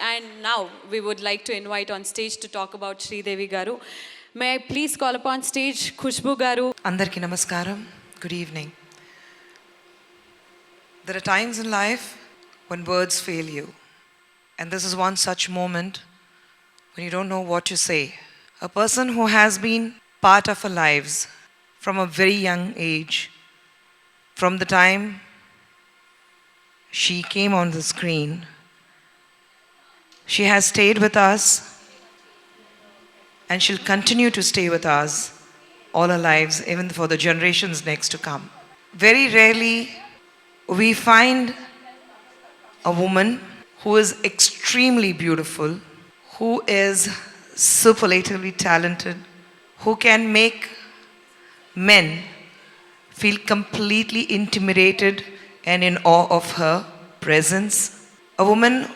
And now we would like to invite on stage to talk about Sridevi Garu. May I please call upon stage Khushbu Garu. Andarki namaskaram. Good evening. There are times in life when words fail you. And this is one such moment when you don't know what to say. A person who has been part of our lives from a very young age, from the time she came on the screen, she has stayed with us and she'll continue to stay with us all our lives, even for the generations next to come. Very rarely we find a woman who is extremely beautiful, who is superlatively talented, who can make men feel completely intimidated and in awe of her presence. A woman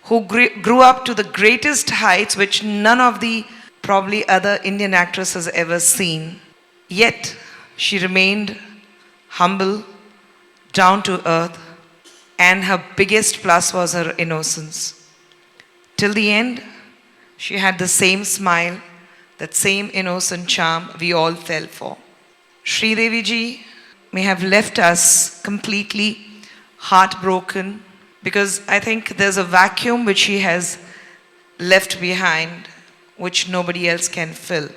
who grew up to the greatest heights which none of the probably other Indian actresses ever seen. Yet she remained humble, down to earth, and her biggest plus was her innocence. Till the end, she had the same smile, that same innocent charm we all fell for. Sridevi ji may have left us completely heartbroken, because I think there's a vacuum which she has left behind which nobody else can fill.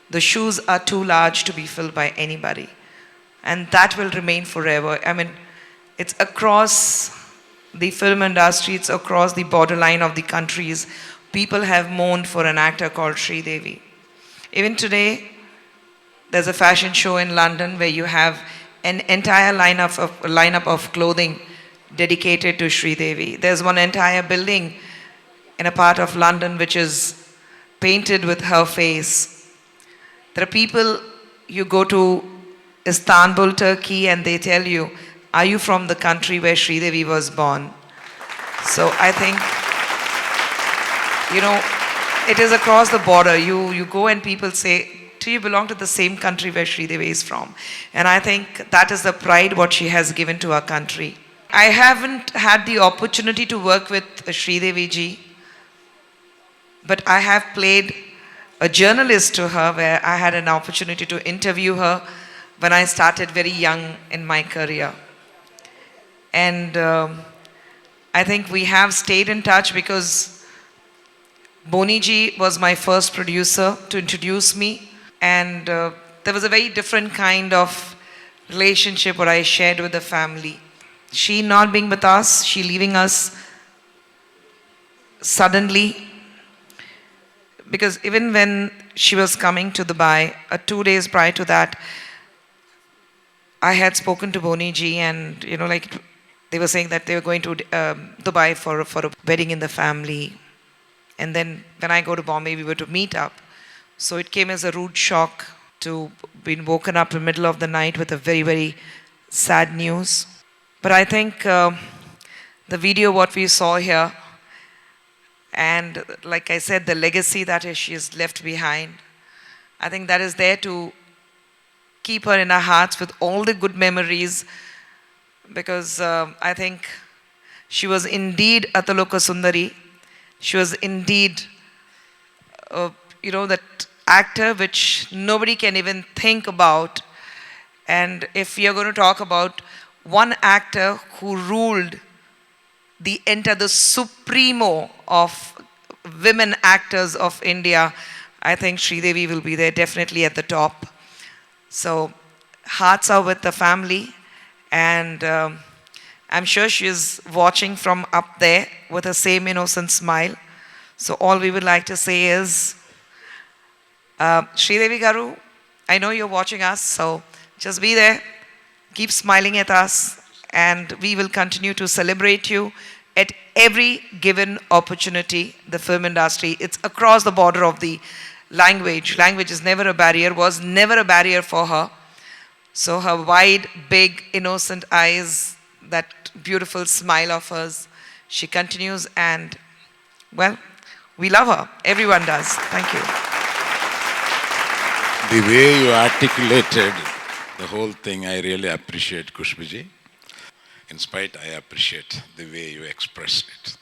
The shoes are too large to be filled by anybody. And that will remain forever. I mean, it's across the film industry, it's across the borderline of the countries. People have mourned for an actor called Sridevi. Even today, there's a fashion show in London where you have an entire lineup of clothing dedicated to Sridevi. There's one entire building in a part of London which is painted with her face. There are people, you go to Istanbul, Turkey, and they tell you, are you from the country where Sridevi was born? So I think, it is across the border. You go and people say, do you belong to the same country where Sridevi is from? And I think that is the pride what she has given to our country. I haven't had the opportunity to work with Sridevi ji, but I have played a journalist to her where I had an opportunity to interview her when I started very young in my career. And I think we have stayed in touch because Boni ji was my first producer to introduce me. And there was a very different kind of relationship what I shared with the family. She not being with us, she leaving us suddenly. Because even when she was coming to Dubai, 2 days prior to that, I had spoken to Boni ji, and they were saying that they were going to Dubai for a wedding in the family. And then when I go to Bombay, we were to meet up. So it came as a rude shock to being woken up in the middle of the night with a very, very sad news. But I think the video what we saw here, and like I said, the legacy that she has left behind, I think that is there to keep her in our hearts with all the good memories, because I think she was indeed Ataloka Sundari. She was indeed, that actor which nobody can even think about. And if we are going to talk about one actor who ruled the supremo of women actors of India, I think Sridevi will be there definitely at the top. So hearts are with the family, and I'm sure she is watching from up there with the same innocent smile. So all we would like to say is, Sridevi Garu, I know you're watching us, so just be there, keep smiling at us, and we will continue to celebrate you at every given opportunity. The film industry, it's across the border of the language. Language is never a barrier, was never a barrier for her. So her wide, big, innocent eyes, that beautiful smile of hers, she continues, and, well, we love her. Everyone does. Thank you. The way you articulated the whole thing, I really appreciate, Khushbu ji. In spite, I appreciate the way you expressed it.